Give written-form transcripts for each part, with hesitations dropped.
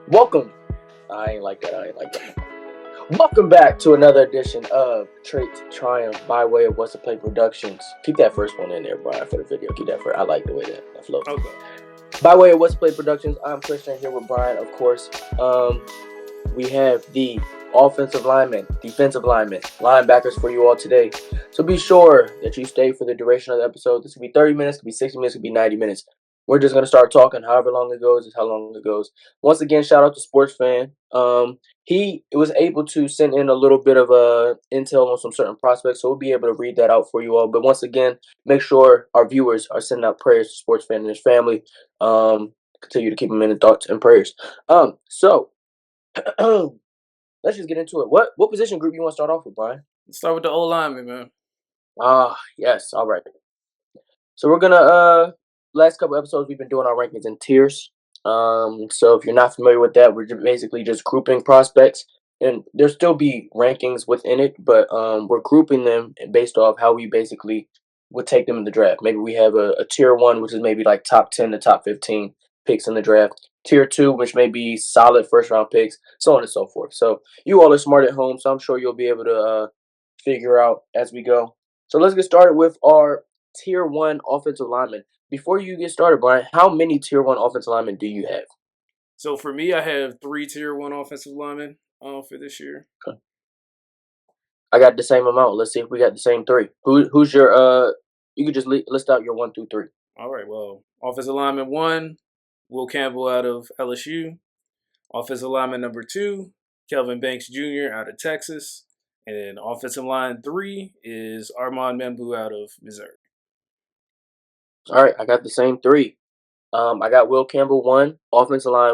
Welcome. I ain't like that. Welcome back to another edition of Traits Triumph by way of What's the Play Productions. Keep that first one in there, Brian, for the video. Keep that first. I like the way that flows. Okay. By way of What's the Play Productions, I'm Christian here with Brian, of course. We have the offensive linemen, defensive linemen, linebackers for you all today. So be sure that you stay for the duration of the episode. This could be 30 minutes, could be 60 minutes, could be 90 minutes. We're just going to start talking however long it goes is how long it goes. Once again, shout out to SportsFan. He was able to send in a little bit of intel on some certain prospects, so we'll be able to read that out for you all. But once again, make sure our viewers are sending out prayers to SportsFan and his family. Continue to keep him in the thoughts and prayers. So let's just get into it. What position group you want to start off with, Brian? Let's start with the old lineman, man. Yes. All right. So we're gonna last couple episodes we've been doing our rankings in tiers. So if you're not familiar with that, we're basically just grouping prospects, and there'll still be rankings within it, but we're grouping them based off how we basically would take them in the draft. Maybe we have a tier 1, which is maybe like top 10 to top 15 picks in the draft. Tier 2, which may be solid first round picks, so on and so forth. So you all are smart at home, so I'm sure you'll be able to figure out as we go. So let's get started with our tier 1 offensive lineman. Before you get started, Brian, how many tier 1 offensive linemen do you have? So for me, I have 3 tier 1 offensive linemen for this year. Okay. I got the same amount. Let's see if we got the same 3. Who's your you could just list out your 1 through 3. All right, well, offensive lineman 1, Will Campbell out of LSU. Offensive lineman number 2, Kelvin Banks Jr. out of Texas. And then offensive line 3 is Armand Membou out of Missouri. All right, I got the same 3. I got Will Campbell 1, offensive line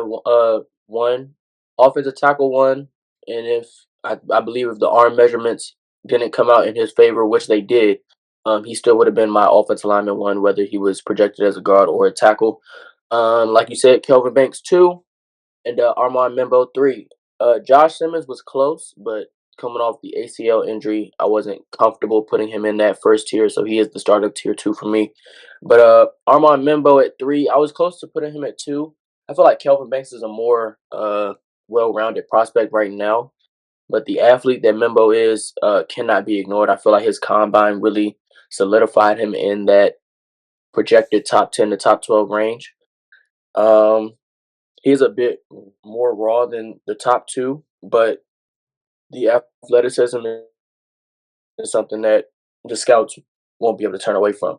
1, offensive tackle 1, and if I believe if the arm measurements didn't come out in his favor, which they did, he still would have been my offensive lineman 1, whether he was projected as a guard or a tackle. Like you said, Kelvin Banks 2, and Armand Membou 3. Josh Simmons was close, but coming off the ACL injury, I wasn't comfortable putting him in that first tier, so he is the start of tier 2 for me. But Armand Membou at 3, I was close to putting him at 2. I feel like Kelvin Banks is a more well-rounded prospect right now, but the athlete that Membou is cannot be ignored. I feel like his combine really solidified him in that projected top 10 to top 12 range. He's a bit more raw than the top 2, but the athleticism is something that the scouts won't be able to turn away from.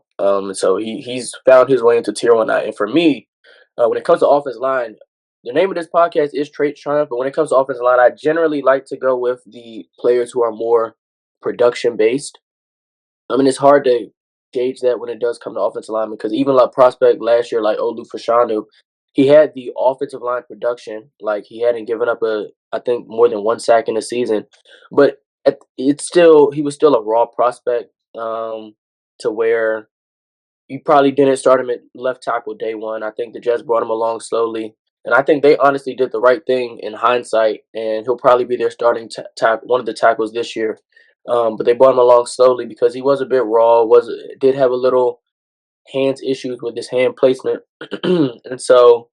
So he's found his way into tier 1 now. And for me, when it comes to offensive line, the name of this podcast is Traits Triumph, but when it comes to offensive line, I generally like to go with the players who are more production based. I mean, it's hard to gauge that when it does come to offensive linemen because even like prospect last year, like Olu Fashanu, he had the offensive line production. Like he hadn't given up I think more than 1 sack in the season, but he was still a raw prospect. To where you probably didn't start him at left tackle day 1. I think the Jets brought him along slowly, and I think they honestly did the right thing in hindsight. And he'll probably be their starting one of the tackles this year. But they brought him along slowly because he was a bit raw. Did have a little hands issues with his hand placement, and so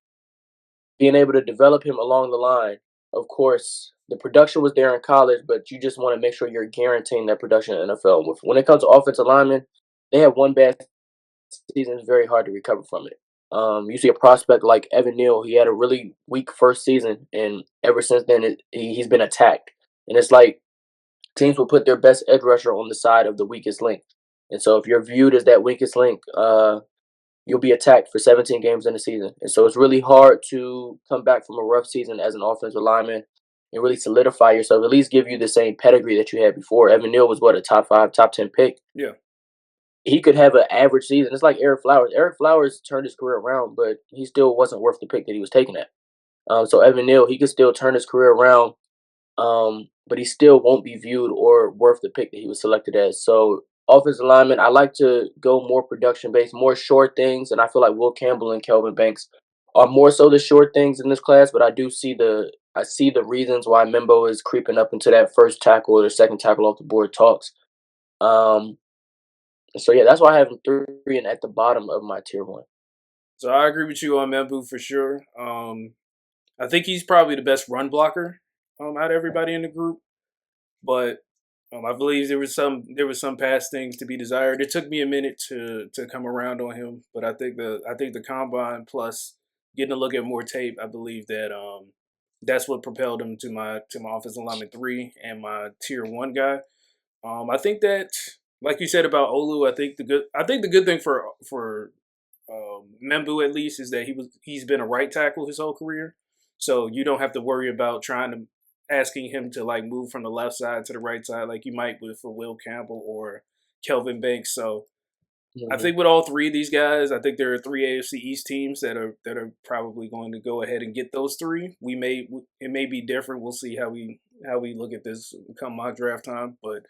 being able to develop him along the line. Of course, the production was there in college, but you just want to make sure you're guaranteeing that production in the NFL. When it comes to offensive linemen, they have one bad season. It's very hard to recover from it. You see a prospect like Evan Neal. He had a really weak first season, and ever since then, he's been attacked. And it's like teams will put their best edge rusher on the side of the weakest link. And so if you're viewed as that weakest link, you'll be attacked for 17 games in the season. And so it's really hard to come back from a rough season as an offensive lineman and really solidify yourself, at least give you the same pedigree that you had before. Evan Neal was a top 5, top 10 pick. Yeah. He could have an average season. It's like Eric Flowers. Eric Flowers turned his career around, but he still wasn't worth the pick that he was taken at. So Evan Neal, he could still turn his career around, but he still won't be viewed or worth the pick that he was selected as. So offensive lineman, I like to go more production-based, more short things, and I feel like Will Campbell and Kelvin Banks are more so the short things in this class, but I see the reasons why Membou is creeping up into that first tackle or the second tackle off the board talks. So yeah, that's why I have him 3 and at the bottom of my tier 1. So I agree with you on Membou for sure. I think he's probably the best run blocker out of everybody in the group. But I believe there was some past things to be desired. It took me a minute to come around on him, but I think the combine plus getting a look at more tape, I believe that that's what propelled him to my offensive lineman 3 and my tier 1 guy. I think that, like you said about Olu, I think the good thing for Membou at least is that he's been a right tackle his whole career, so you don't have to worry about trying to asking him to like move from the left side to the right side like you might with for Will Campbell or Kelvin Banks. So I Mhm. think with all three of these guys, I think there are three AFC East teams that are probably going to go ahead and get those three. It may be different. We'll see how we look at this come mock draft time, but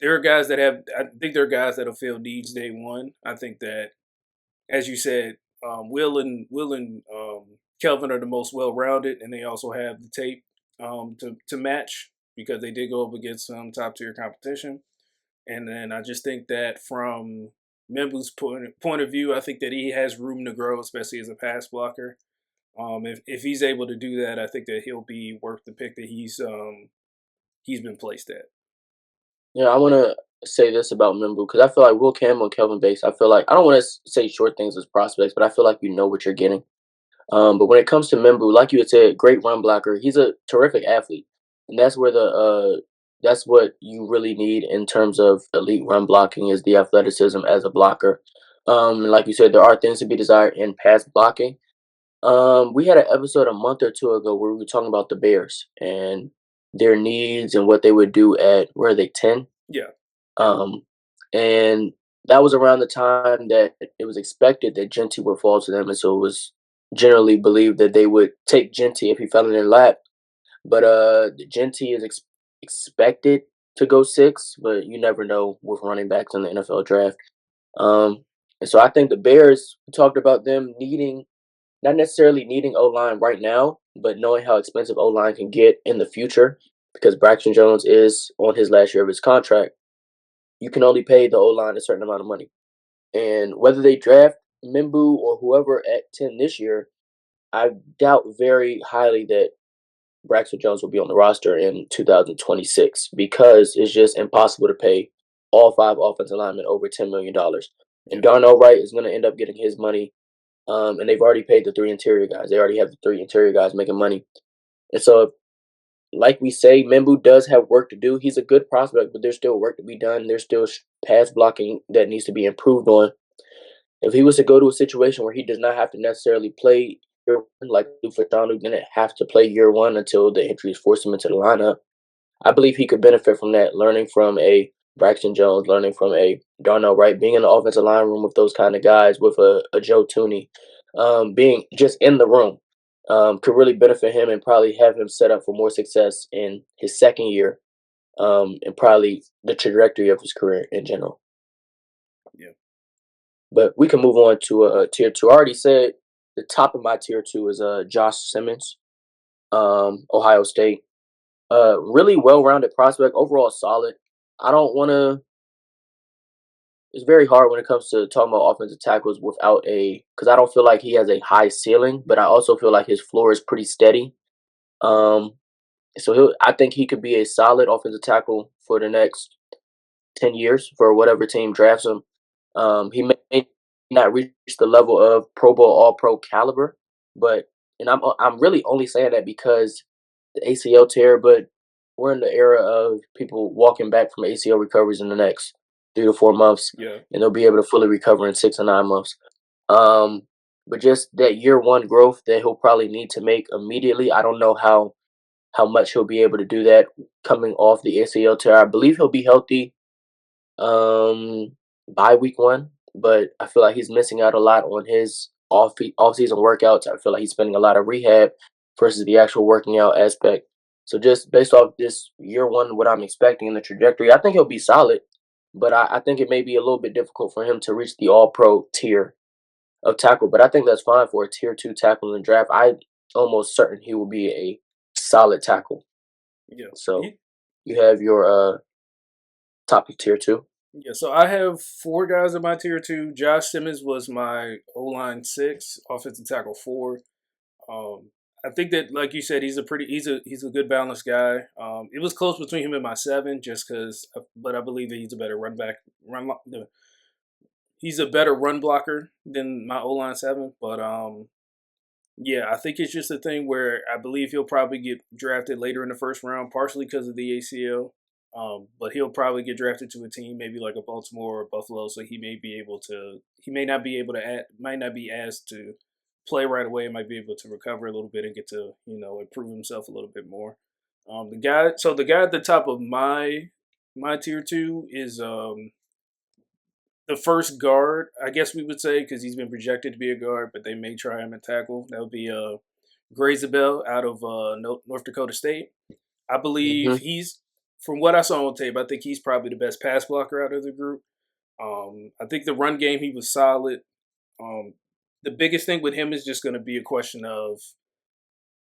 there are guys that have. I think there are guys that'll fill needs day one. I think that, as you said, Will and Kelvin are the most well rounded, and they also have the tape to match because they did go up against some top tier competition. And then I just think that from Membou's point of view, I think that he has room to grow, especially as a pass blocker. If he's able to do that, I think that he'll be worth the pick that he's been placed at. Yeah, I want to say this about Membu because I feel like Will Campbell and Kelvin Bates. I feel like I don't want to say short things as prospects, but I feel like you know what you're getting. But when it comes to Membu, like you had said, great run blocker. He's a terrific athlete, and that's what you really need in terms of elite run blocking is the athleticism as a blocker. Like you said, there are things to be desired in pass blocking. We had an episode a month or two ago where we were talking about the Bears and their needs and what they would do at where are they 10? Yeah, Um, and that was around the time that it was expected that Genty would fall to them, and so it was generally believed that they would take Genty if he fell in their lap. But Genty is expected to go 6, but you never know with running backs in the NFL draft. Um, and so I think the Bears we talked about them needing not necessarily needing O line right now, but knowing how expensive O line can get in the future because Braxton Jones is on his last year of his contract. You can only pay the O line a certain amount of money. And whether they draft Membu or whoever at 10 this year, I doubt very highly that Braxton Jones will be on the roster in 2026 because it's just impossible to pay all 5 offensive linemen over $10 million. yeah, And Darnell Wright is going to end up getting his money. And they've already paid the 3 interior guys. They already have the 3 interior guys making money. And so, like we say, Membu does have work to do. He's a good prospect, but there's still work to be done. There's still pass blocking that needs to be improved on. If he was to go to a situation where he does not have to necessarily play year one, like Lou Fashanu didn't have to play year one until the injuries forced him into the lineup, I believe he could benefit from that, learning from a Braxton Jones, learning from a Darnell Wright, being in the offensive line room with those kind of guys, with a Joe Tooney, being just in the room could really benefit him and probably have him set up for more success in his second year and probably the trajectory of his career in general. yeah. But we can move on to tier two. I already said the top of my tier two is Josh Simmons, Ohio State. Really well-rounded prospect, overall solid. I don't want to. It's very hard when it comes to talking about offensive tackles without a because I don't feel like he has a high ceiling, but I also feel like his floor is pretty steady. Um, so I think he could be a solid offensive tackle for the next 10 years for whatever team drafts him. He may not reach the level of Pro Bowl All Pro caliber, but and I'm really only saying that because the ACL tear, but we're in the era of people walking back from ACL recoveries in the next 3 to 4 months, Yeah, and they'll be able to fully recover in 6 or 9 months. Um, but just that year one growth that he'll probably need to make immediately. I don't know how much he'll be able to do that coming off the ACL tear. I believe he'll be healthy um, by week one, but I feel like he's missing out a lot on his off season workouts. I feel like he's spending a lot of rehab versus the actual working out aspect. So just based off this year one, what I'm expecting in the trajectory, I think he'll be solid, but I think it may be a little bit difficult for him to reach the All Pro tier of tackle. But I think that's fine for a tier two tackle in the draft. I'm almost certain he will be a solid tackle. yeah. So you have your top of tier two. Yeah, so I have four guys in my tier two. Josh Simmons was my O line 6, offensive tackle 4. I think that, like you said, he's a good balanced guy. It was close between him and my seven, just because, but I believe that he's a better run back, he's a better run blocker than my O line seven. But yeah, I think it's just a thing where I believe he'll probably get drafted later in the first round, partially because of the ACL. But he'll probably get drafted to a team, maybe like a Baltimore or Buffalo, so he may be able to. He may not be able to. Might not be asked to play right away. Might be able to recover a little bit and get to improve himself a little bit more. The guy at the top of my tier two is the first guard, I guess we would say, because he's been projected to be a guard, but they may try him at tackle. That would be Zabel out of North Dakota State. I believe Hmm. he's, from what I saw on tape, I think he's probably the best pass blocker out of the group. I think the run game, he was solid. Um, the biggest thing with him is just going to be a question of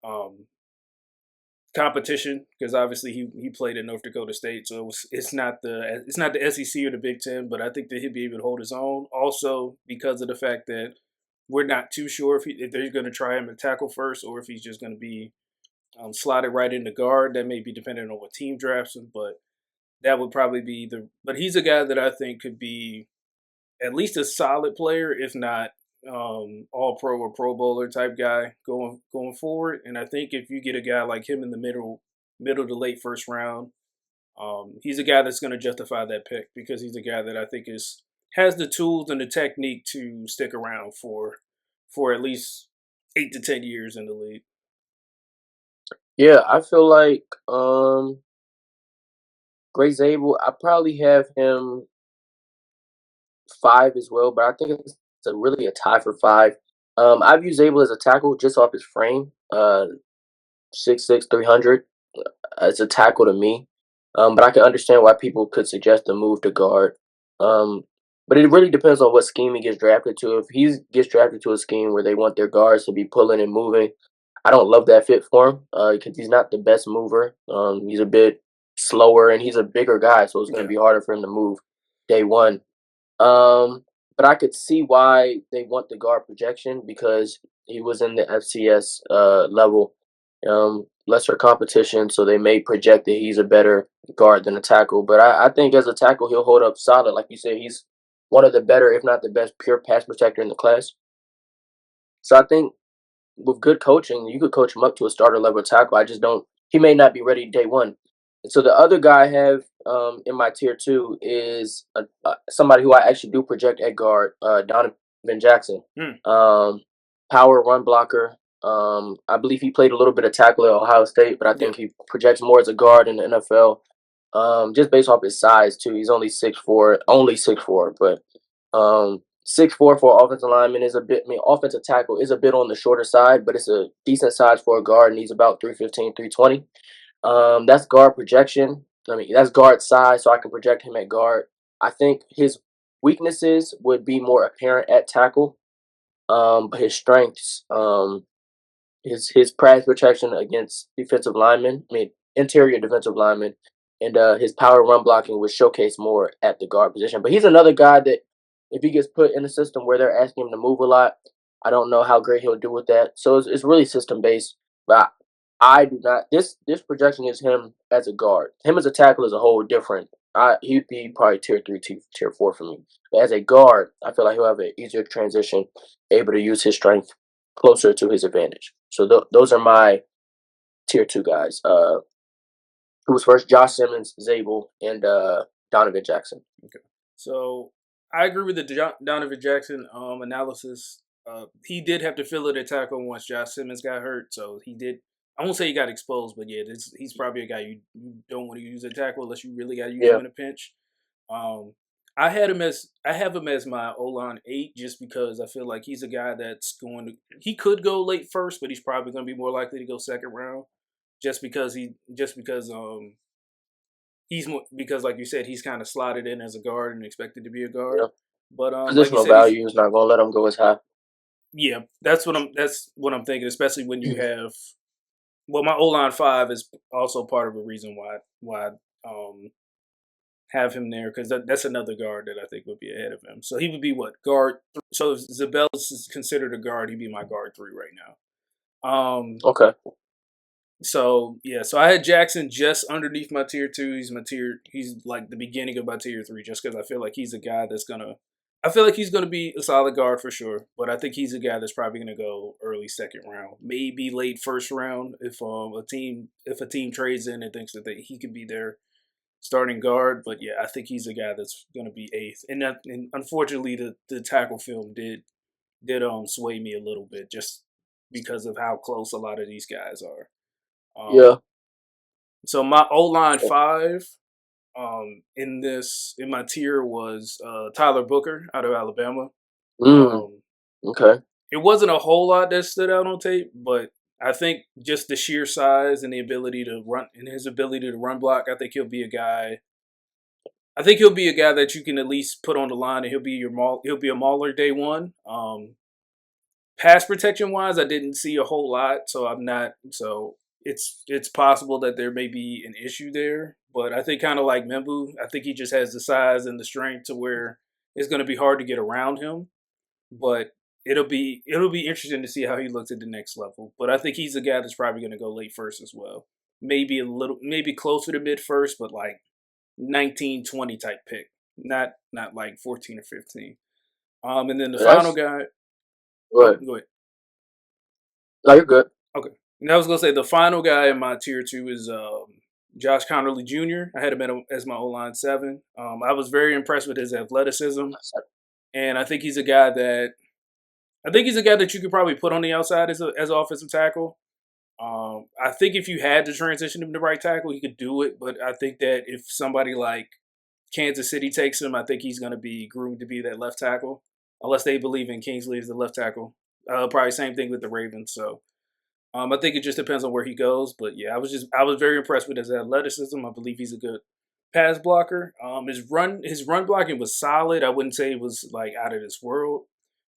um, competition, because obviously he played at North Dakota State, so it's not the SEC or the Big Ten, but I think that he'll be able to hold his own. Also, because of the fact that we're not too sure if they're going to try him at tackle first or if he's just going to be slotted right into guard. That may be dependent on what team drafts him, but that would probably be the. But he's a guy that I think could be at least a solid player, if not all pro or pro bowler type guy going forward. And I think if you get a guy like him in the middle to late first round, he's a guy that's going to justify that pick, because he's a guy that I think is has the tools and the technique to stick around for at least 8 to 10 years in the league. Yeah, I feel like Gray Zabel. I probably have him five as well, but I think it's really a tie for five. I've used Zabel as a tackle just off his frame. 6'6", 300. It's a tackle to me. But I can understand why people could suggest a move to guard. Um, but it really depends on what scheme he gets drafted to. If he gets drafted to a scheme where they want their guards to be pulling and moving, I don't love that fit for him because he's not the best mover. He's a bit slower and he's a bigger guy, so it's going to Yeah, be harder for him to move day one. Um, but I could see why they want the guard projection because he was in the FCS level, lesser competition, so they may project that he's a better guard than a tackle. But I think as a tackle, he'll hold up solid. Like you said, he's one of the better, if not the best, pure pass protector in the class. So I think with good coaching, you could coach him up to a starter level tackle. I just don't. He may not be ready day one. And so the other guy I have in my tier two is somebody who I actually do project at guard, Donovan Jackson. mm, Um, Power run blocker. I believe he played a little bit of tackle at Ohio State, but I yeah, think he projects more as a guard in the NFL. Just based off his size too. He's only 6'4", but 6'4" for an offensive lineman is a bit. I mean, offensive tackle is a bit on the shorter side, but it's a decent size for a guard, and he's about 315, 320. That's guard projection. I mean, that's guard size, so I can project him at guard. I think his weaknesses would be more apparent at tackle, but his strengths, his pass protection against defensive linemen, I mean interior defensive linemen, and his power run blocking would showcase more at the guard position. But he's another guy that if he gets put in a system where they're asking him to move a lot, I don't know how great he'll do with that. So it's really system based. But I do not. This projection is him as a guard. Him as a tackle is a whole different. He'd be probably tier three, tier four for me. But as a guard, I feel like he'll have an easier transition, able to use his strength closer to his advantage. So those are my tier two guys. Who was first? Josh Simmons, Zabel, and Donovan Jackson. okay. So I agree with the Donovan Jackson analysis. He did have to fill it at tackle once Josh Simmons got hurt, so he did. I won't say he got exposed, but yeah, he's probably a guy you don't want to use at tackle unless you really got to use him Yeah, in a pinch. Um, I have him as my O line 8 just because I feel like he's a guy that's going to he could go late first, but he's probably going to be more likely to go second round, just because he's more because like you said he's kind of slotted in as a guard and expected to be a guard. yeah. But like you Positional said, he's value is not going to let him go as high. yeah. That's what I'm thinking, especially when you have. Well, my O line 5 is also part of a reason why I have him there, because that's another guard that I think would be ahead of him. So he would be what guard. So if Zabel is considered a guard, he'd be my guard 3 right now. Um, Okay. so yeah, so I had Jackson just underneath my tier two. He's like the beginning of my tier three, just because I feel like he's a guy that's gonna. I feel like he's gonna be a solid guard for sure, but I think he's a guy that's probably gonna go early second round, maybe late first round if a team trades in and thinks that he could be their starting guard. But yeah, I think he's a guy that's gonna be eighth, and unfortunately the tackle film did sway me a little bit just because of how close a lot of these guys are. Um, Yeah. so my O line five in my tier was Tyler Booker out of Alabama. Mm. Um, Okay. it wasn't a whole lot that stood out on tape, but I think just the sheer size and the ability to run and his ability to run block, I think he'll be a guy. I think he'll be a guy that you can at least put on the line, and he'll be a mauler day one. Pass protection wise, I didn't see a whole lot, so I'm not. So it's possible that there may be an issue there, but I think kind of like Membou, I think he just has the size and the strength to where it's going to be hard to get around him. But it'll be interesting to see how he looks at the next level. But I think he's a guy that's probably going to go late first as well. Maybe closer to mid first, but like 19, 20 type pick, not like 14 or 15. And then the final That's guy. Oh, good. go ahead. No, you're good. Okay. And I was gonna say the final guy in my tier two is Josh Conerly Jr. I had him as my O line seven. I was very impressed with his athleticism, and I think he's a guy that you could probably put on the outside as an offensive tackle. I think if you had to transition him to right tackle, he could do it. But I think that if somebody like Kansas City takes him, I think he's going to be groomed to be that left tackle, unless they believe in Kingsley as the left tackle. Probably same thing with the Ravens. So I think it just depends on where he goes. But yeah, I was very impressed with his athleticism. I believe he's a good pass blocker. His run blocking was solid. I wouldn't say it was like out of this world,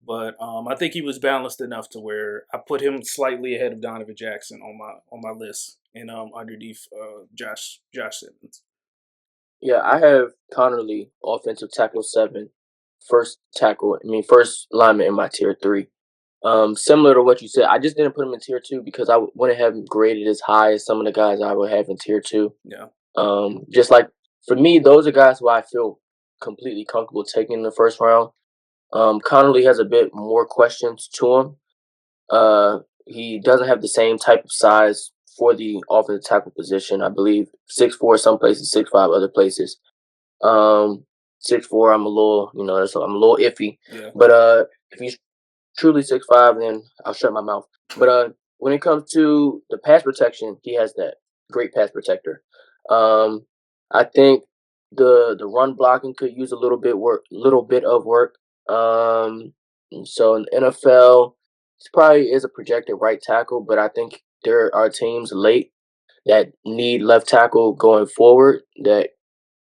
but I think he was balanced enough to where I put him slightly ahead of Donovan Jackson on my list and underneath Josh Simmons. Yeah, I have Connerly, offensive tackle seven, first tackle. I mean, first lineman in my tier three. Similar to what you said, I just didn't put him in tier two because I wouldn't have him graded as high as some of the guys I would have in tier two. Yeah, Just like for me, those are guys who I feel completely comfortable taking in the first round. Connerly has a bit more questions to him. He doesn't have the same type of size for the offensive tackle position. I believe 6'4" some places, 6'5" other places. 6'4", I'm a little, I'm a little iffy. yeah, But if he's truly 6'5", then I'll shut my mouth. But when it comes to the pass protection, he has that great pass protector. Um, I think the run blocking could use a little bit of work. So in the NFL, he probably is a projected right tackle, but I think there are teams late that need left tackle going forward that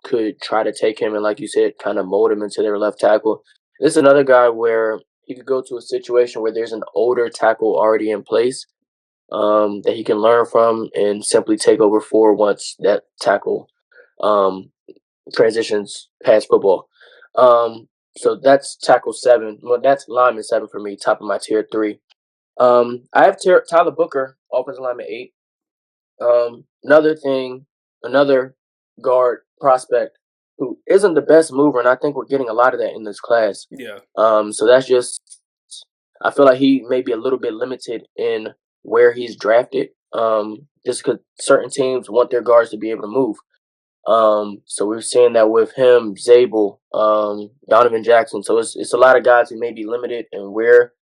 could try to take him and, like you said, kind of mold him into their left tackle. This is another guy where he could go to a situation where there's an older tackle already in place that he can learn from and simply take over for once that tackle um, transitions past football. So that's tackle seven. Well, that's lineman seven for me, top of my tier three. I have Tyler Booker, offensive lineman eight. Another guard prospect who isn't the best mover, and I think we're getting a lot of that in this class. yeah, So that's just, I feel like he may be a little bit limited in where he's drafted. Just because certain teams want their guards to be able to move. So we're seeing that with him, Zabel, Donovan Jackson. So it's a lot of guys who may be limited in where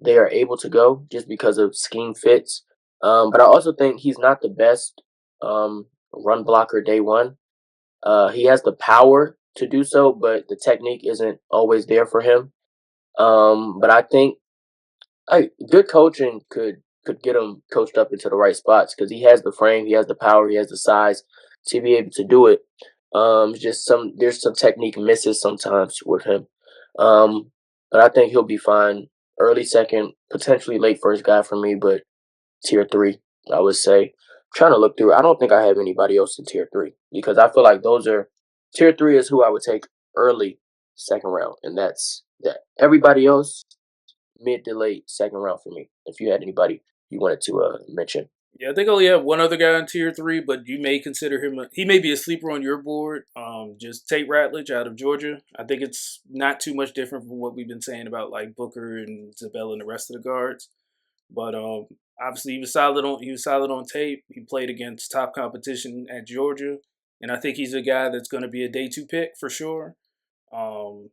they are able to go just because of scheme fits. But I also think he's not the best run blocker day one. He has the power to do so, but the technique isn't always there for him. But I think good coaching could get him coached up into the right spots because he has the frame, he has the power, he has the size to be able to do it. Just there's some technique misses sometimes with him. Um, but I think he'll be fine. Early second, potentially late first guy for me, but tier three, I would say. Trying to look through, I don't think I have anybody else in tier three because I feel like those are tier three is who I would take early second round, and that's that. Everybody else mid to late second round for me. If you had anybody. you wanted to mention. Yeah, I think I only have one other guy in tier three, but you may consider him. He may be a sleeper on your board. Just Tate Ratledge out of Georgia. I think it's not too much different from what we've been saying about like Booker and Zabel and the rest of the guards. But obviously he was solid on tape. He played against top competition at Georgia, and I think he's a guy that's going to be a day two pick for sure. Um,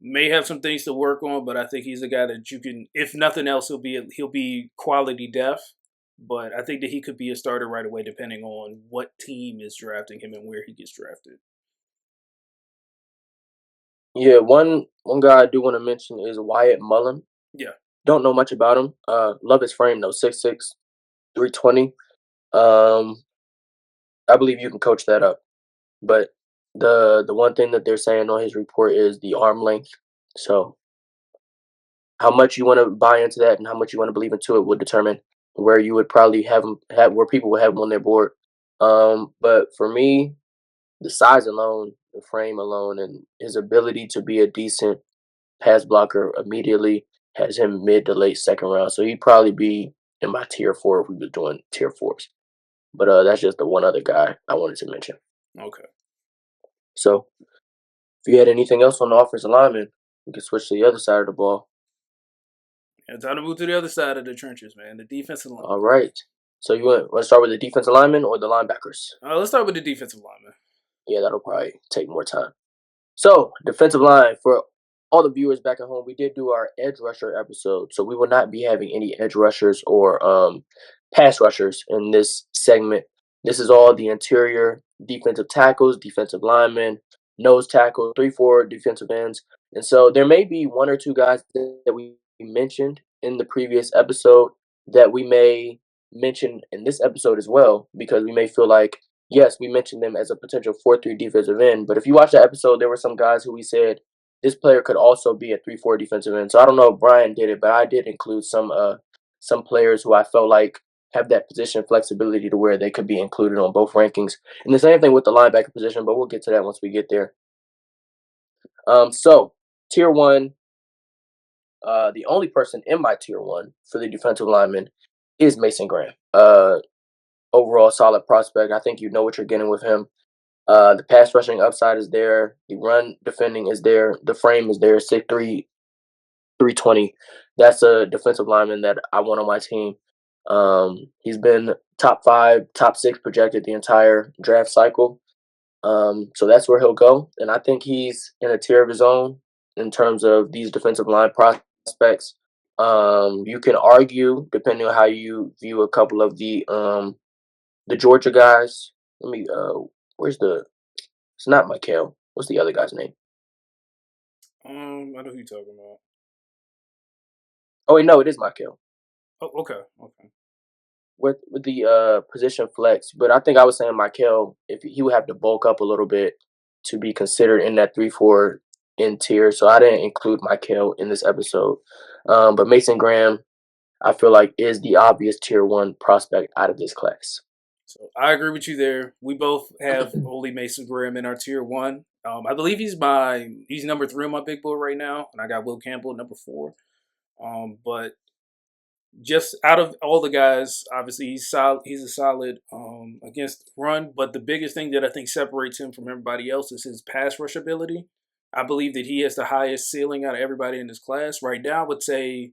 may have some things to work on, but I think he's a guy that you can, if nothing else, he'll be quality depth. But I think that he could be a starter right away, depending on what team is drafting him and where he gets drafted. Yeah, one guy I do want to mention is Wyatt Mullen. Yeah. Don't know much about him. Love his frame though, 6'6", 320. Um, I believe you can coach that up. But the one thing that they're saying on his report is the arm length. So how much you want to buy into that and how much you want to believe into it will determine where you would probably have where people would have him on their board. But for me, the size alone, the frame alone, and his ability to be a decent pass blocker immediately has him mid to late second round. So he'd probably be in my tier four if we was doing tier fours. But that's just the one other guy I wanted to mention. Okay. So if you had anything else on the offensive lineman, we can switch to the other side of the ball. And time to move to the other side of the trenches, man. The defensive line. All right. So you want to start with the defensive lineman or the linebackers? Let's start with the defensive lineman. Yeah, that'll probably take more time. So, defensive line, for all the viewers back at home, we did do our edge rusher episode. So, we will not be having any edge rushers or pass rushers in this segment. This is all the interior defensive tackles, defensive linemen, nose tackle, 3-4 defensive ends. And so, there may be one or two guys that we mentioned in the previous episode that we may mention in this episode as well, because we may feel like yes, we mentioned them as a potential 4-3 defensive end. But if you watch the episode, there were some guys who we said this player could also be a 3-4 defensive end. So I don't know if Brian did it, but I did include some players who I felt like have that position flexibility to where they could be included on both rankings. And the same thing with the linebacker position, but we'll get to that once we get there. So tier one, the only person in my tier one for the defensive lineman is Mason Graham. Overall solid prospect. I think you know what you're getting with him. The pass rushing upside is there. The run defending is there. The frame is there. 6'3", 320. That's a defensive lineman that I want on my team. He's been top 5, top 6 projected the entire draft cycle. So that's where he'll go. And I think he's in a tier of his own in terms of these defensive line prospects. You can argue, depending on how you view a couple of the Georgia guys. Let me where's the it's not Michael. What's the other guy's name? I know who you're talking about. Oh wait, no, it is Michael. Oh, okay. Okay. With the position flex. But I think I was saying Michael, if he would have to bulk up a little bit to be considered in that 3-4 in tier. So I didn't include Michael in this episode. But Mason Graham, I feel like is the obvious tier one prospect out of this class. So I agree with you there. We both have only Mason Graham in our tier one. I believe he's number 3 on my big board right now, and I got Will Campbell number 4. But just out of all the guys, obviously he's solid. He's a solid against run. But the biggest thing that I think separates him from everybody else is his pass rush ability. I believe that he has the highest ceiling out of everybody in this class right now. I would say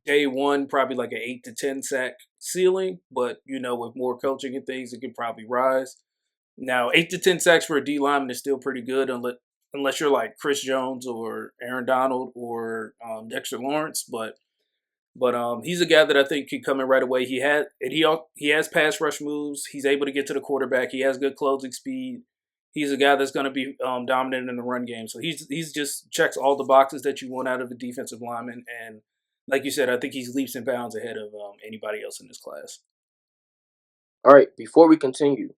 day one, probably like an 8 to 10 sack ceiling, but with more coaching and things, it could probably rise. Now, 8 to 10 sacks for a D lineman is still pretty good, unless you're like Chris Jones or Aaron Donald or Dexter Lawrence. But he's a guy that I think can come in right away. He has pass rush moves. He's able to get to the quarterback. He has good closing speed. He's a guy that's going to be dominant in the run game. So he's just checks all the boxes that you want out of a defensive lineman. And like you said, I think he's leaps and bounds ahead of anybody else in this class. All right, before we continue,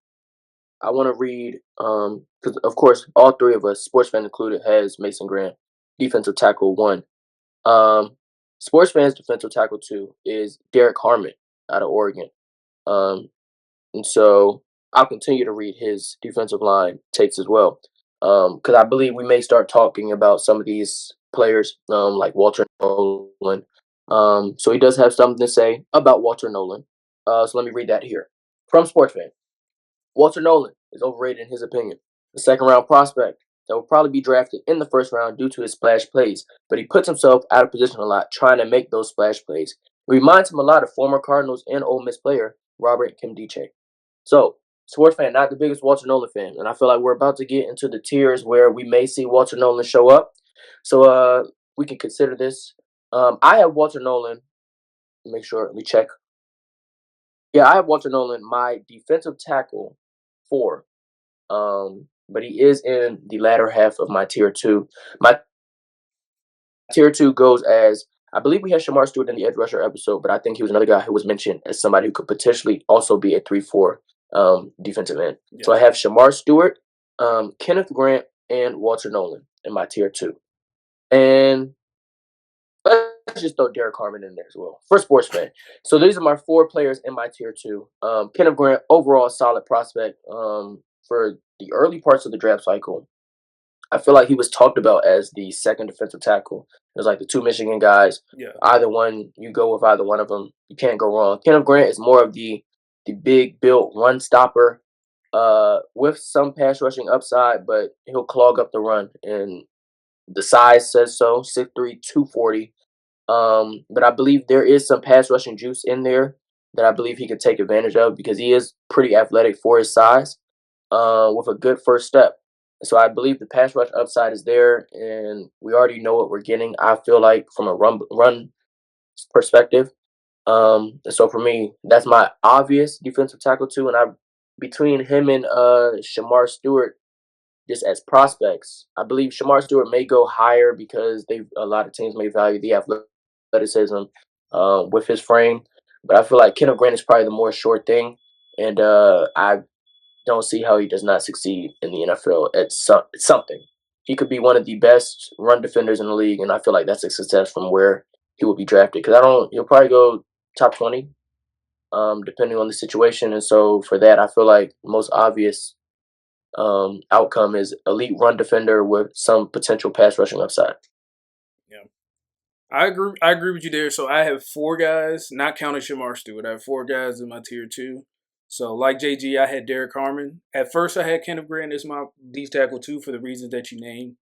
I want to read, because of course, all three of us, SportsFan included, has Mason Graham, defensive tackle 1. SportsFan's defensive tackle 2 is Derrick Harmon out of Oregon. And so I'll continue to read his defensive line takes as well, because I believe we may start talking about some of these players, like Walter Nolen, So he does have something to say about Walter Nolen. So let me read that here from SportsFan. Walter Nolen is overrated in his opinion. The second round prospect that will probably be drafted in the first round due to his splash plays, but he puts himself out of position a lot trying to make those splash plays. It reminds him a lot of former Cardinals and Ole Miss player Robert Kimdiche. So, sports fan, not the biggest Walter Nolen fan, and I feel like we're about to get into the tiers where we may see Walter Nolen show up. So, we can consider this. I have Walter Nolen. Make sure we check. Yeah, I have Walter Nolen, my defensive tackle 4. But he is in the latter half of my tier 2. My tier 2 goes as I believe we had Shamar Stewart in the edge rusher episode, but I think he was another guy who was mentioned as somebody who could potentially also be a 3-4 defensive end. Yeah. So I have Shamar Stewart, Kenneth Grant, and Walter Nolen in my tier 2. And let's just throw Derrick Harmon in there as well for sports fan. So these are my 4 players in my tier 2. Kenneth Grant, overall solid prospect for the early parts of the draft cycle. I feel like he was talked about as the second defensive tackle. It was like the 2 Michigan guys. Yeah. Either one, you go with either one of them. You can't go wrong. Kenneth Grant is more of the big built run stopper with some pass rushing upside, but he'll clog up the run. And the size says so, 6'3", 240. But I believe there is some pass rushing juice in there that I believe he could take advantage of because he is pretty athletic for his size with a good first step. So I believe the pass rush upside is there, and we already know what we're getting. I feel like from a run perspective. So for me, that's my obvious defensive tackle too. And I between him and Shamar Stewart, just as prospects, I believe Shamar Stewart may go higher because a lot of teams may value the athleticism with his frame. But I feel like Kenneth Grant is probably the more sure thing, and I don't see how he does not succeed in the NFL at something. He could be one of the best run defenders in the league, and I feel like that's a success from where he will be drafted. Because he'll probably go top 20, depending on the situation. And so for that, I feel like most obvious outcome is elite run defender with some potential pass rushing upside. Yeah. I agree with you there. So I have 4 guys, not counting Shamar Stewart. I have 4 guys in my tier 2. So like JG, I had Derrick Harmon. At first, I had Kenneth Grant as my D tackle too for the reasons that you named.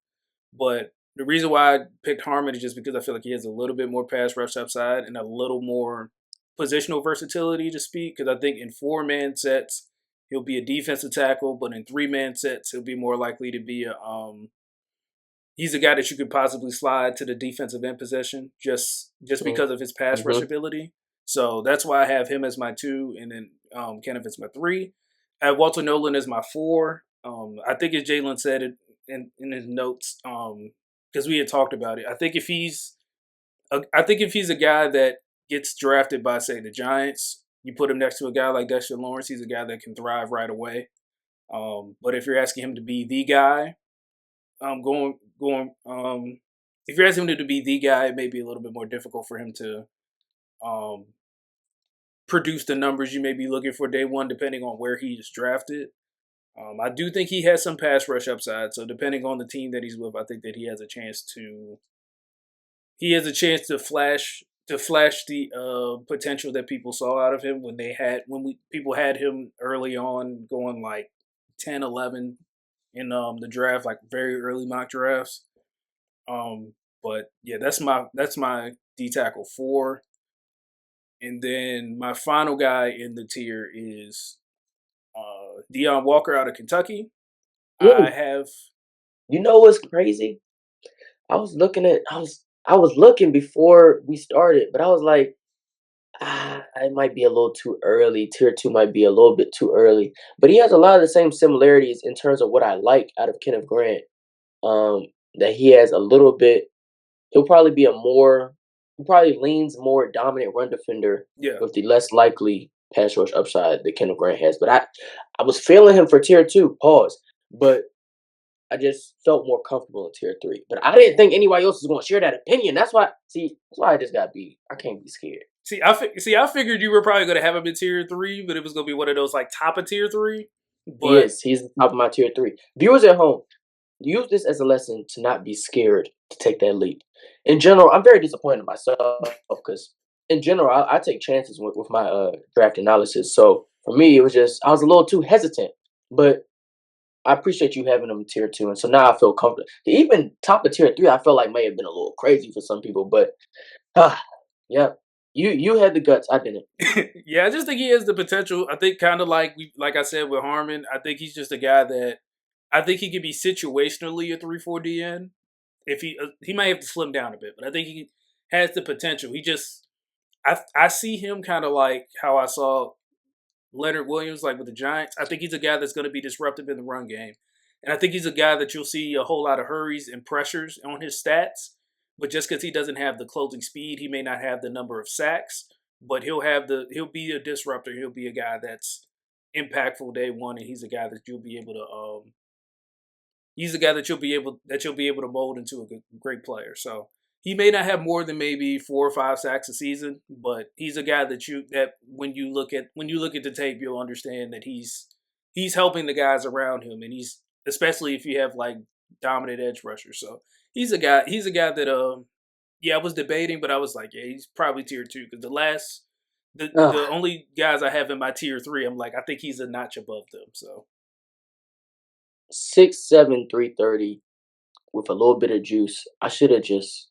But the reason why I picked Harmon is just because I feel like he has a little bit more pass rush upside and a little more positional versatility to speak. Because I think in 4-man sets he'll be a defensive tackle, but in 3-man sets he'll be more likely to be a he's a guy that you could possibly slide to the defensive end position just because of his pass rush Mm-hmm. ability. So that's why I have him as my 2, and then Kenneth as my 3. I have Walter Nolen as my 4. I think as Jalen said it in his notes, because we had talked about it. I think if he's a guy that gets drafted by, say, the Giants, you put him next to a guy like Dexter Lawrence, he's a guy that can thrive right away. But if you're asking him to be the guy, if you're asking him to be the guy, it may be a little bit more difficult for him to produce the numbers you may be looking for day one, depending on where he is drafted. I do think he has some pass rush upside, so depending on the team that he's with, I think that he has a chance to flash the potential that people saw out of him people had him early on going like 10, 11 in the draft, like very early mock drafts. But yeah, that's my D tackle 4. And then my final guy in the tier is Deone Walker out of Kentucky. Ooh, I have you know what's crazy? I was looking before we started, but I was like, it might be a little too early. Tier 2 might be a little bit too early, but he has a lot of the same similarities in terms of what I like out of Kenneth Grant. That he has a little bit. He'll probably be he probably leans more dominant run defender yeah. with the less likely pass rush upside that Kenneth Grant has. But I was feeling him for tier 2. Pause. But I just felt more comfortable in tier 3. But I didn't think anybody else was going to share that opinion. That's why I just got beat. I can't be scared. I figured you were probably going to have him in tier 3, but it was going to be one of those like top of tier 3. He But is. He's the top of my tier 3. Viewers at home, use this as a lesson to not be scared to take that leap. In general, I'm very disappointed in myself because in general, I take chances with my draft analysis. So for me, it was just I was a little too hesitant, but I appreciate you having them tier two, and so now I feel comfortable. Even top of tier three, I felt like may have been a little crazy for some people, but ah, yeah, you had the guts, I didn't. Yeah, I just think he has the potential. I think kind of like I said with Harmon, I think he's just a guy that I think he could be situationally a 3-4 DN. If he might have to slim down a bit, but I think he has the potential. He just I see him kind of like how I saw Leonard Williams like with the Giants. I think he's a guy that's going to be disruptive in the run game, and I think he's a guy that you'll see a whole lot of hurries and pressures on his stats. But just because he doesn't have the closing speed, he may not have the number of sacks. But he'll be a disruptor. He'll be a guy that's impactful day one, and he's a guy that you'll be able to he's a guy that you'll be able to mold into a great player. So he may not have more than maybe 4 or 5 sacks a season, but he's a guy that when you look at the tape, you'll understand that he's helping the guys around him, and he's especially if you have like dominant edge rushers. So he's a guy that yeah, I was debating, but I was like, yeah, he's probably tier two because the Ugh, only guys I have in my tier three, I'm like, I think he's a notch above them. So 6'7", 330 with a little bit of juice. I should have just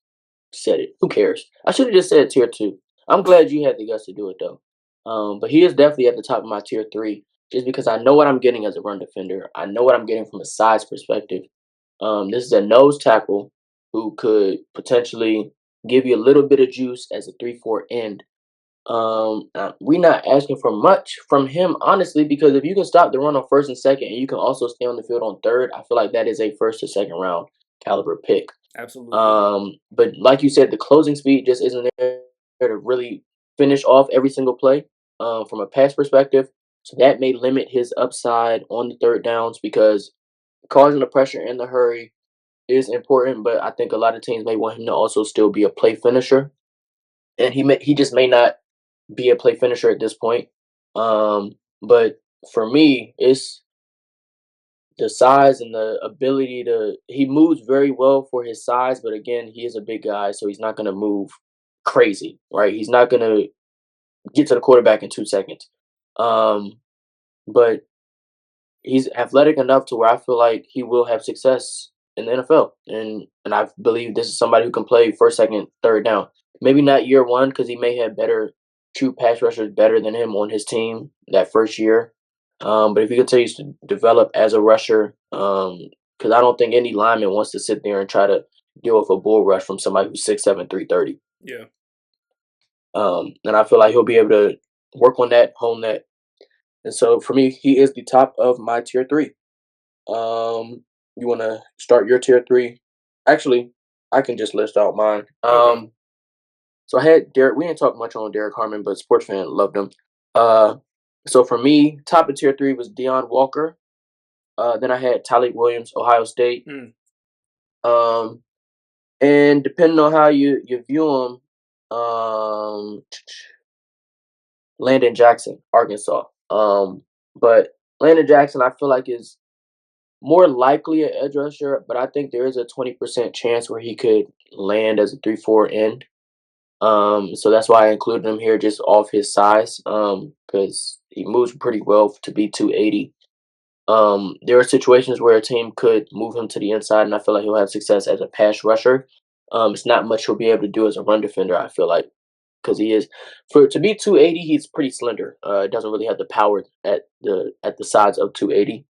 said it. Who cares? I should have just said tier two. I'm glad you had the guts to do it though. But he is definitely at the top of my tier three, just because I know what I'm getting as a run defender. I know what I'm getting from a size perspective. This is a nose tackle who could potentially give you a little bit of juice as a 3-4 end. We're not asking for much from him, honestly, because if you can stop the run on first and second, and you can also stay on the field on third, I feel like that is a first or second round caliber pick. absolutely, But like you said, the closing speed just isn't there to really finish off every single play from a pass perspective. So that may limit his upside on the third downs because causing the pressure and the hurry is important. But I think a lot of teams may want him to also still be a play finisher, and he just may not be a play finisher at this point. But for me, it's the size and the ability to he moves very well for his size, but again, he is a big guy, so he's not gonna move crazy, right? He's not gonna get to the quarterback in 2 seconds. Um, but he's athletic enough to where I feel like he will have success in the NFL, and I believe this is somebody who can play first, second, third down. Maybe not year one because he may have better true pass rushers better than him on his team that first year. But if he continues to develop as a rusher, because I don't think any lineman wants to sit there and try to deal with a bull rush from somebody who's 6'7", 330. yeah. And I feel like he'll be able to work on that, hone that. And so for me, he is the top of my tier three. You want to start your tier three? Actually, I can just list out mine. Okay. So I had Derek. We didn't talk much on Derrick Harmon, but SportsFan loved him. Uh, so for me, top of tier three was Deone Walker. Then I had Tyleik Williams, Ohio State. Mm, Um, and depending on how you view him, Landon Jackson, Arkansas. But Landon Jackson, I feel like is more likely an edge rusher, but I think there is a 20% chance where he could land as a 3-4 end. So that's why I included him here just off his size, because he moves pretty well to be 280. There are situations where a team could move him to the inside, and I feel like he'll have success as a pass rusher. It's not much he'll be able to do as a run defender, I feel like, because he is for to be 280, he's pretty slender. Doesn't really have the power at the size of 280.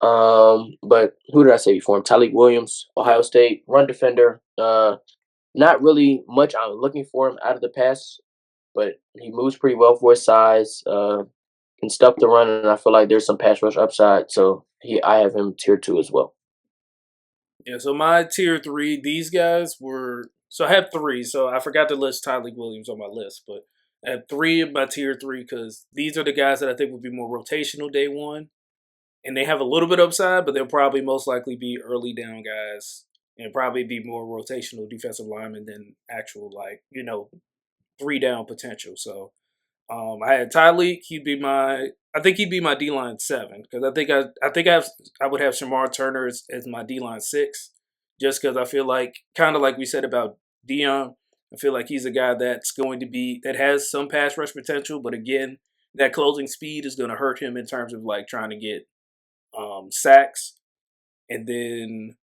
But who did I say before him? Tyleik Williams, yeah. Ohio State, run defender. Not really much I'm looking for him out of the pass, but he moves pretty well for his size. Can stuff the run, and I feel like there's some pass rush upside. So I have him tier two as well. Yeah, so my tier three, these guys were so I have three. So I forgot to list Tyleik Williams on my list, but I have three in my tier three because these are the guys that I think would be more rotational day one, and they have a little bit upside, but they'll probably most likely be early down guys and probably be more rotational defensive linemen than actual like 3 down potential. So I had Tyleek. I think he'd be my D line 7 because I think I would have Shamar Turner as my D line 6. just because I feel like, kind of like we said about Deone, I feel like he's a guy that has some pass rush potential, but again, that closing speed is going to hurt him in terms of like trying to get sacks. And then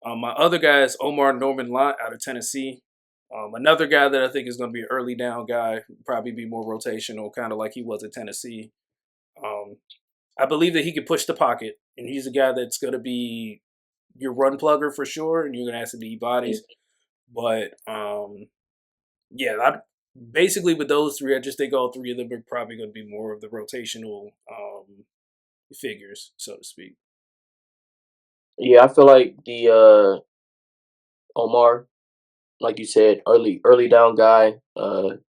my other guy is Omar Norman Lott out of Tennessee. Another guy that I think is going to be an early down guy, probably be more rotational, kind of like he was at Tennessee. Um, I believe that he can push the pocket, and he's a guy that's going to be your run plugger for sure, and you're going to ask him to eat bodies. But yeah, basically with those three, I just think all three of them are probably going to be more of the rotational figures, so to speak. Yeah, I feel like the Omar, like you said, early down guy,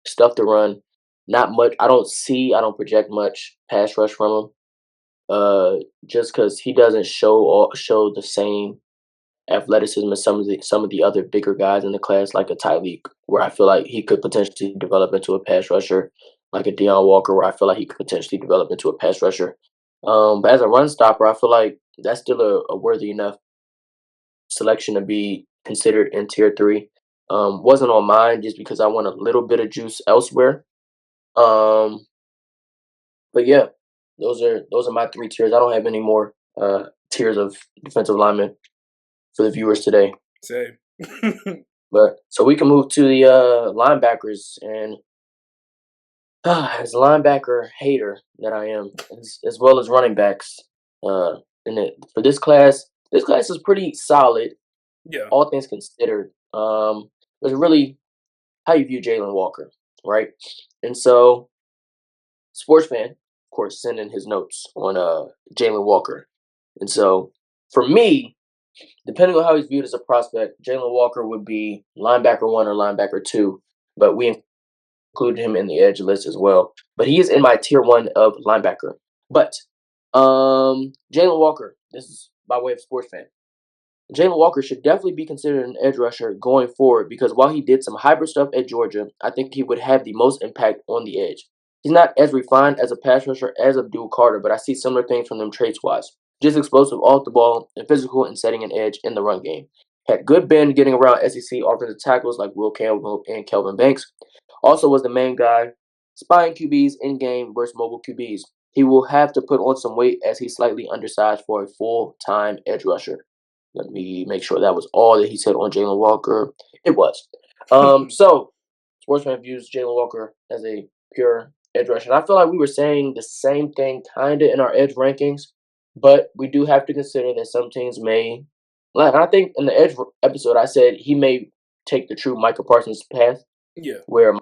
stuff to run. Not much. I don't project much pass rush from him. Just because he doesn't show the same athleticism as some of the other bigger guys in the class, like a Tyleek, where I feel like he could potentially develop into a pass rusher, like a Deone Walker, where I feel like he could potentially develop into a pass rusher. But as a run stopper, I feel like that's still a worthy enough selection to be considered in tier three. Wasn't on mine just because I want a little bit of juice elsewhere. Um, but yeah, those are my three tiers. I don't have any more tiers of defensive linemen for the viewers today. Same. But so we can move to the linebackers, and as a linebacker hater that I am, as well as running backs, for this class is pretty solid, Yeah. all things considered. It's really how you view Jalon Walker, right? And so, SportsFan, of course, sent in his notes on Jalon Walker, and so for me, depending on how he's viewed as a prospect, Jalon Walker would be linebacker one or linebacker two, but we included him in the edge list as well. But he is in my tier one of linebacker. But Jalon Walker, this is by way of sports fan. Jalon Walker should definitely be considered an edge rusher going forward because while he did some hybrid stuff at Georgia, I think he would have the most impact on the edge. He's not as refined as a pass rusher as Abdul Carter, but I see similar things from them traits wise. Just explosive off the ball and physical and setting an edge in the run game. Had good bend getting around SEC offensive tackles like Will Campbell and Kelvin Banks. Also was the main guy spying QBs in game versus mobile QBs. He will have to put on some weight as he's slightly undersized for a full-time edge rusher. Let me make sure that was all that he said on Jalon Walker. It was. So, Sportsman views Jalon Walker as a pure edge rusher. And I feel like we were saying the same thing kind of in our edge rankings, but we do have to consider that some teams may. Like I think in the edge episode, I said he may take the true Micah Parsons path, Yeah. where Micah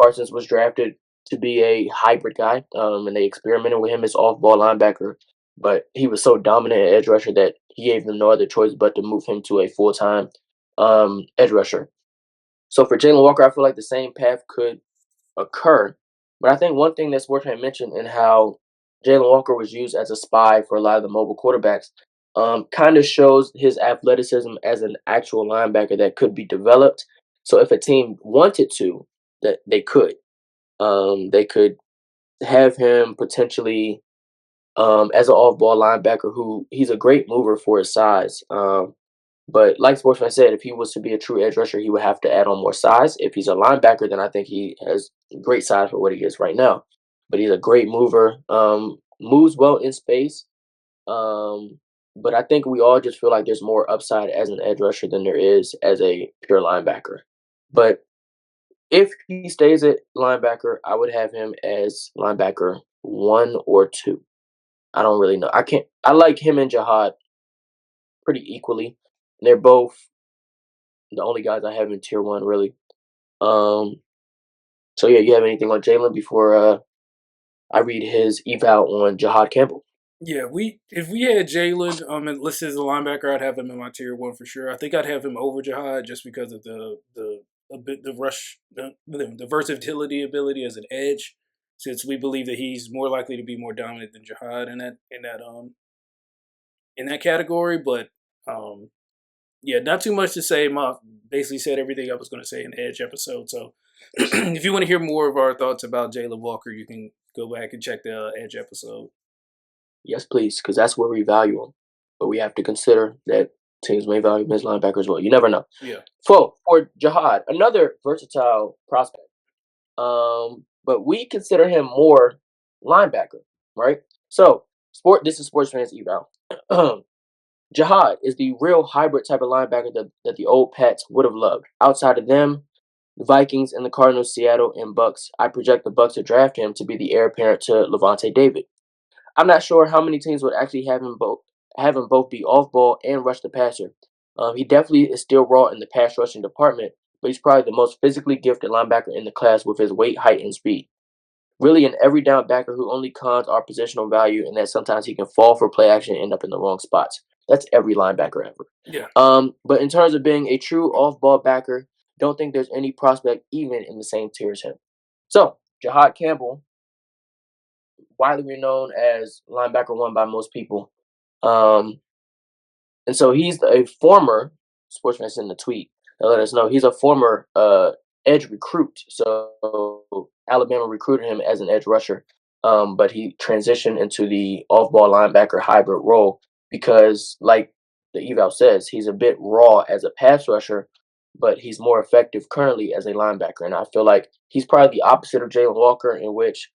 Parsons was drafted to be a hybrid guy, and they experimented with him as off-ball linebacker. But he was so dominant at edge rusher that he gave them no other choice but to move him to a full-time edge rusher. So for Jalon Walker, I feel like the same path could occur. But I think one thing that Sportsman mentioned in how Jalon Walker was used as a spy for a lot of the mobile quarterbacks kind of shows his athleticism as an actual linebacker that could be developed. So if a team wanted to, that they could. They could have him potentially as an off-ball linebacker who he's a great mover for his size. But like Sportsman said, if he was to be a true edge rusher, he would have to add on more size. If he's a linebacker, then I think he has great size for what he is right now. But he's a great mover, moves well in space. But I think we all just feel like there's more upside as an edge rusher than there is as a pure linebacker. But if he stays at linebacker, I would have him as linebacker one or two. I don't really know. I like him and Jihaad pretty equally. They're both the only guys I have in tier one, really. Um, so yeah, you have anything on Jalen before I read his eval on Jihaad Campbell? Yeah, if we had Jalen and listed as a linebacker, I'd have him in my tier one for sure. I think I'd have him over Jihaad just because of the rush the versatility ability as an edge. Since we believe that he's more likely to be more dominant than Jihaad in that category, but yeah, not too much to say. Ma basically said everything I was going to say in the Edge episode. So if you want to hear more of our thoughts about Jalon Walker, you can go back and check the Edge episode. Yes, please, because that's where we value him. But we have to consider that teams may value him as linebacker as well. You never know. Yeah. For Jihaad, another versatile prospect. But we consider him more linebacker, right? So, this is SportsFan's eval. Jihaad is the real hybrid type of linebacker that the old Pats would have loved. Outside of them, the Vikings and the Cardinals, Seattle, and Bucks, I project the Bucks to draft him to be the heir apparent to Levante David. I'm not sure how many teams would actually have him both be off ball and rush the passer. He definitely is still raw in the pass rushing department, but he's probably the most physically gifted linebacker in the class with his weight, height, and speed. Really an every down backer who only cons our positional value and that sometimes he can fall for play action and end up in the wrong spots. That's every linebacker ever. Yeah. But in terms of being a true off ball backer, don't think there's any prospect even in the same tier as him. So, Jihaad Campbell, widely renowned as linebacker one by most people. And so he's a former sportsman in the tweet that let us know he's a former edge recruit. So Alabama recruited him as an edge rusher, but he transitioned into the off-ball linebacker hybrid role because, like the eval says, he's a bit raw as a pass rusher, but he's more effective currently as a linebacker. And I feel like he's probably the opposite of Jalon Walker, in which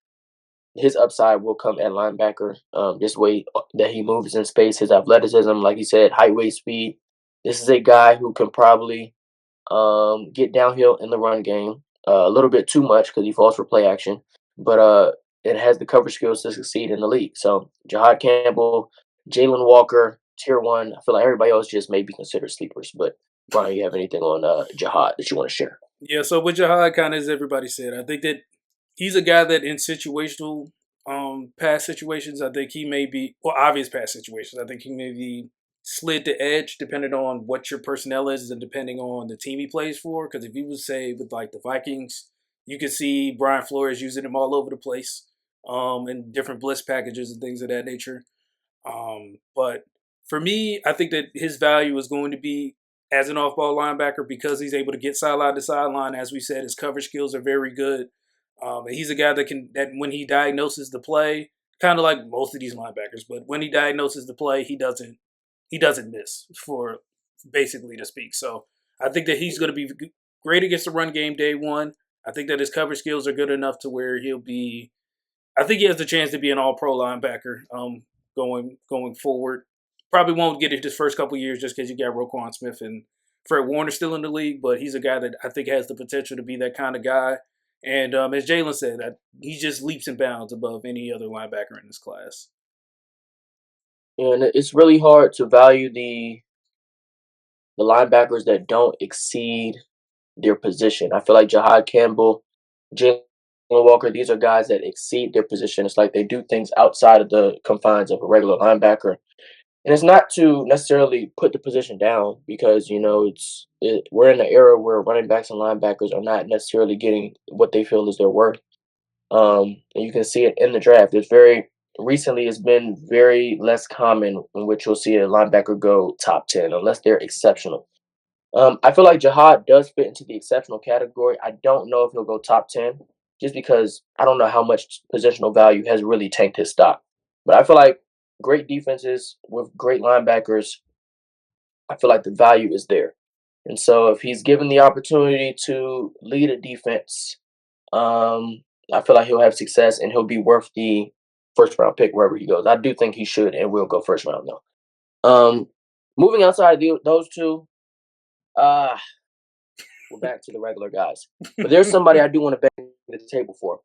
his upside will come at linebacker. This way that he moves in space, his athleticism, like he said, height, weight, speed. This is a guy who can probably get downhill in the run game a little bit too much because he falls for play action, but it has the coverage skills to succeed in the league. So Jihaad Campbell, Jalon Walker, tier one. I feel like everybody else just may be considered sleepers. But Brian, you have anything on Jihaad that you want to share? Yeah, so with Jihaad, kind of as everybody said, I think that he's a guy that in situational pass situations, I think he may be, well, obvious pass situations, I think he may be slid to edge depending on what your personnel is and depending on the team he plays for. Because if you would say with like the Vikings, you could see Brian Flores using him all over the place in different blitz packages and things of that nature. But for me, I think that his value is going to be as an off-ball linebacker because he's able to get sideline to sideline. As we said, his coverage skills are very good. And he's a guy that when he diagnoses the play, kind of like most of these linebackers, but when he diagnoses the play, he doesn't miss, for basically to speak. So I think that he's going to be great against the run game day one. I think that his coverage skills are good enough to where he'll be. I think he has the chance to be an all-pro linebacker going forward. Probably won't get it his first couple years just because you got Roquan Smith and Fred Warner still in the league, but he's a guy that I think has the potential to be that kind of guy. And as Jalen said, he just leaps and bounds above any other linebacker in this class. And it's really hard to value the linebackers that don't exceed their position. I feel like Jihaad Campbell, Jalon Walker, these are guys that exceed their position. It's like they do things outside of the confines of a regular linebacker. And it's not to necessarily put the position down because, we're in an era where running backs and linebackers are not necessarily getting what they feel is their worth. And you can see it in the draft. It's been very less common in which you'll see a linebacker go top 10 unless they're exceptional. I feel like Jihaad does fit into the exceptional category. I don't know if he'll go top 10 just because I don't know how much positional value has really tanked his stock. But I feel like great defenses with great linebackers, I feel like the value is there. And so if he's given the opportunity to lead a defense, I feel like he'll have success and he'll be worth the first round pick wherever he goes. I do think he should and will go first round though. Moving outside of those two, we're back to the regular guys. But there's somebody I do want to bang the table for.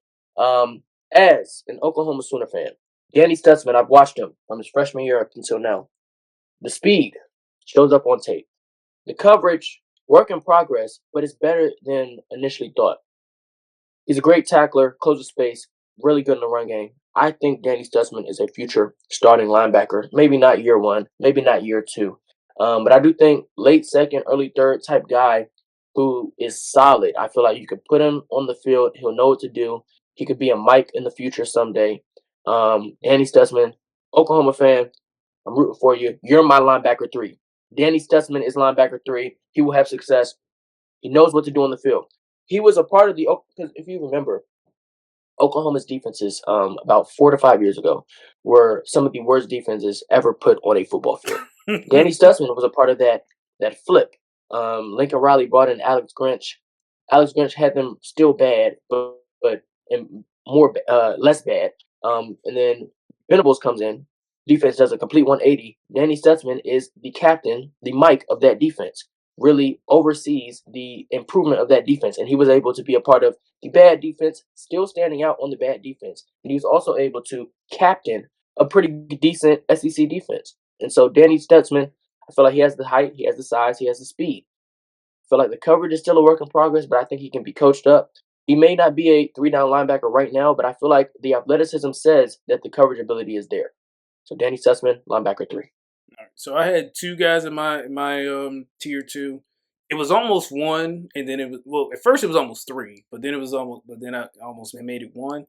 As an Oklahoma Sooner fan, Danny Stutsman, I've watched him from his freshman year up until now. The speed shows up on tape. The coverage, work in progress, but it's better than initially thought. He's a great tackler, closes space, really good in the run game. I think Danny Stutsman is a future starting linebacker. Maybe not year one, maybe not year two. But I do think late second, early third type guy who is solid. I feel like you could put him on the field. He'll know what to do. He could be a Mike in the future someday. Danny Stutsman, Oklahoma fan, I'm rooting for you. You're my linebacker 3. Danny Stutsman is linebacker 3. He will have success. He knows what to do on the field. He was a part of because if you remember, Oklahoma's defenses about 4 to 5 years ago were some of the worst defenses ever put on a football field. Danny Stutsman was a part of that flip. Lincoln Riley brought in Alex Grinch. Alex Grinch had them still bad, but and more less bad. And then Venables comes in. Defense does a complete 180. Danny Stutsman is the captain, the Mike of that defense. Really oversees the improvement of that defense, and he was able to be a part of the bad defense, still standing out on the bad defense. And he was also able to captain a pretty decent SEC defense. And so Danny Stutsman, I feel like he has the height, he has the size, he has the speed. I feel like the coverage is still a work in progress, but I think he can be coached up. He may not be a three-down linebacker right now, but I feel like the athleticism says that the coverage ability is there. So Danny Stutsman, linebacker 3. So I had two guys in my tier two. It was almost one, and then it was at first it was almost three, but then I almost made it one.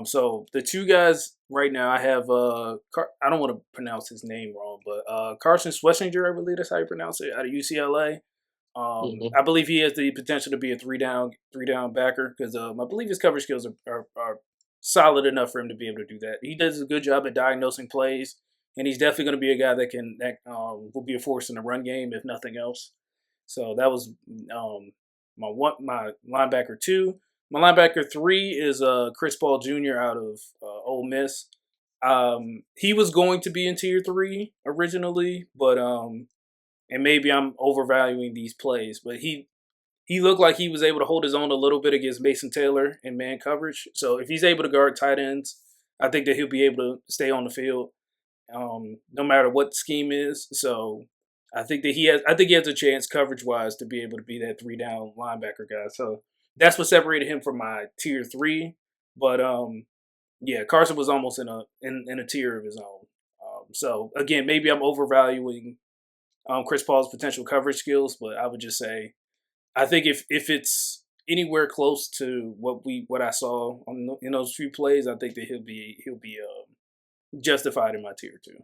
So the two guys right now I have I don't want to pronounce his name wrong, but Carson Schlesinger, I believe that's how you pronounce it, out of UCLA. Mm-hmm. I believe he has the potential to be a three down backer because I believe his coverage skills are solid enough for him to be able to do that. He does a good job at diagnosing plays, and he's definitely going to be a guy that will be a force in the run game if nothing else. So that was my linebacker two. My linebacker three is Chris Paul Jr. out of Ole Miss. He was going to be in tier three originally, but and maybe I'm overvaluing these plays, but he looked like he was able to hold his own a little bit against Mason Taylor in man coverage. So if he's able to guard tight ends, I think that he'll be able to stay on the field, no matter what the scheme is. So I think he has a chance coverage wise to be able to be that three down linebacker guy. So that's what separated him from my tier three. But yeah, Carson was almost in a tier of his own. So again, maybe I'm overvaluing Chris Paul's potential coverage skills, but I would just say I think if it's anywhere close to what I saw in those few plays, I think that he'll be justified in my tier two.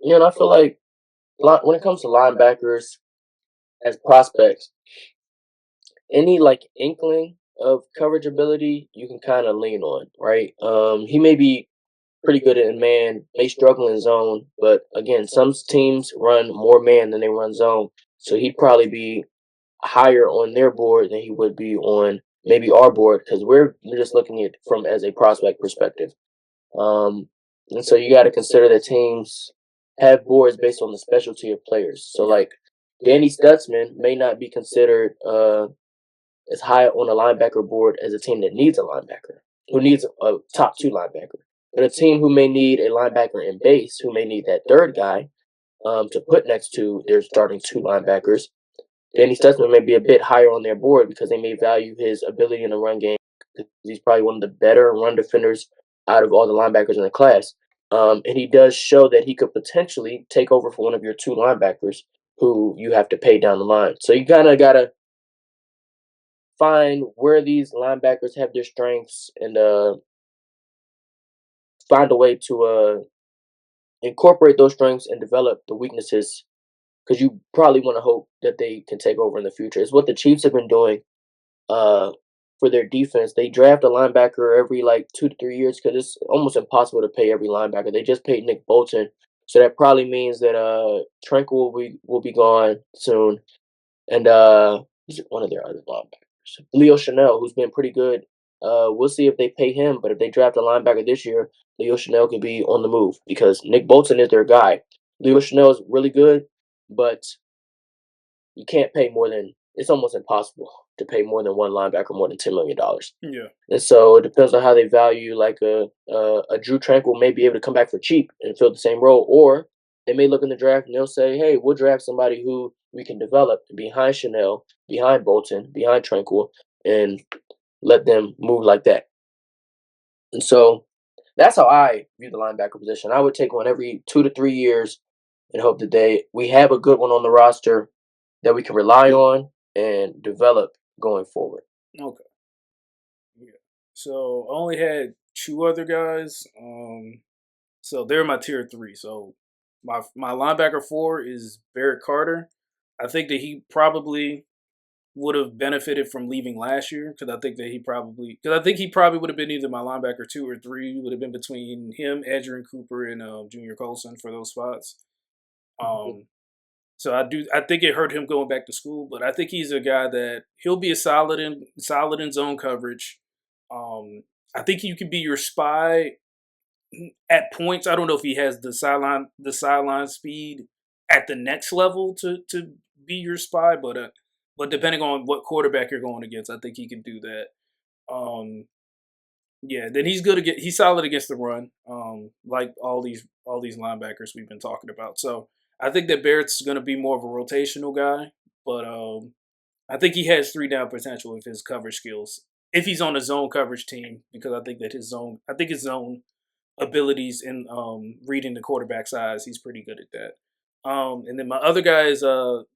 And I feel like when it comes to linebackers as prospects, any like inkling of coverage ability you can kind of lean on, right? He may be pretty good in man, may struggle in zone, but again, some teams run more man than they run zone, so he'd probably be higher on their board than he would be on maybe our board because we're just looking at it from as a prospect perspective. Um, and so you got to consider that teams have boards based on the specialty of players. So Yeah, like Danny Stutsman may not be considered as high on a linebacker board as a team that needs a linebacker, who needs a top two linebacker. But a team who may need a linebacker in base, who may need that third guy to put next to their starting two linebackers, Danny Stutsman may be a bit higher on their board because they may value his ability in the run game. He's probably one of the better run defenders out of all the linebackers in the class. And he does show that he could potentially take over for one of your two linebackers who you have to pay down the line. So you kind of got to find where these linebackers have their strengths and find a way to incorporate those strengths and develop the weaknesses because you probably want to hope that they can take over in the future. It's what the Chiefs have been doing uh, for their defense. They draft a linebacker every like 2 to 3 years because it's almost impossible to pay every linebacker. They just paid Nick Bolton, so that probably means that Tranquil will be gone soon, and who's one of their other linebackers, Leo Chanel, who's been pretty good. We'll see if they pay him, but if they draft a linebacker this year, Leo Chanel could be on the move because Nick Bolton is their guy. Leo Chanel is really good, but you can't pay more than it's almost impossible to pay more than one linebacker more than $10 million. yeah, And so it depends on how they value like a Drew Tranquil may be able to come back for cheap and fill the same role, or they may look in the draft and they'll say, hey, we'll draft somebody who we can develop behind Chanel, behind Bolton, behind Tranquil, and let them move like that. And so that's how I view the linebacker position. I would take one every 2 to 3 years and hope that we have a good one on the roster that we can rely on and develop going forward. okay, yeah. So I only had two other guys. So they're my tier three. So my linebacker four is Barrett Carter. I think that he probably would have benefited from leaving last year because I think he probably would have been either my linebacker two or three. Would have been between him, Edgerrin Cooper, and Junior Colson for those spots. Um, so I think it hurt him going back to school, but I think he's a guy that he'll be a solid in zone coverage. I think you can be your spy at points. I don't know if he has the sideline speed at the next level to be your spy, but depending on what quarterback you're going against, I think he can do that. Um, yeah, then he's solid against the run, like all these linebackers we've been talking about. So I think that Barrett's going to be more of a rotational guy, but I think he has 3 down potential with his coverage skills if he's on a zone coverage team, because I think his zone abilities in reading the quarterback size, he's pretty good at that. And then my other guy is Smael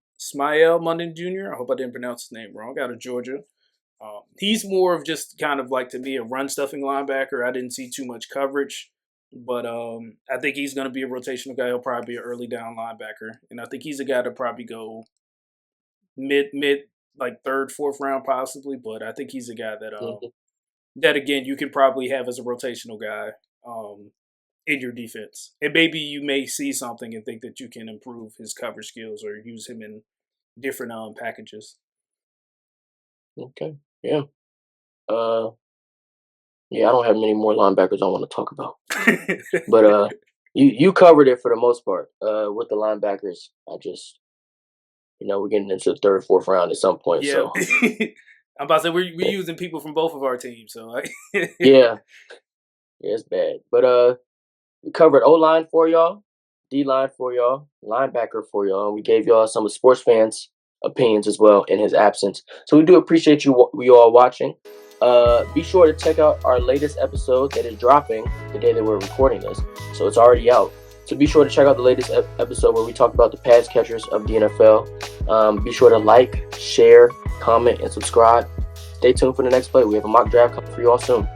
Mondon Jr. I hope I didn't pronounce his name wrong. Out of Georgia. He's more of just kind of like, to me, a run stuffing linebacker. I didn't see too much coverage, but I think he's going to be a rotational guy. He'll probably be an early down linebacker, and I think he's a guy to probably go mid like third, fourth round possibly. But I think he's a guy that again you can probably have as a rotational guy in your defense, and maybe you may see something and think that you can improve his coverage skills or use him in different packages. Okay. Yeah. Uh, yeah, I don't have many more linebackers I want to talk about, but you covered it for the most part. With the linebackers, I just we're getting into the third, fourth round at some point. Yeah. So I'm about to say we're using people from both of our teams, so yeah, it's bad. But we covered O line for y'all, D line for y'all, linebacker for y'all. We gave y'all some of sports fans' opinions as well in his absence. So we do appreciate you all watching. Be sure to check out our latest episode that is dropping the day that we're recording this. So it's already out. So be sure to check out the latest episode where we talk about the pass catchers of the NFL. Be sure to like, share, comment, and subscribe. Stay tuned for the next play. We have a mock draft coming for you all soon.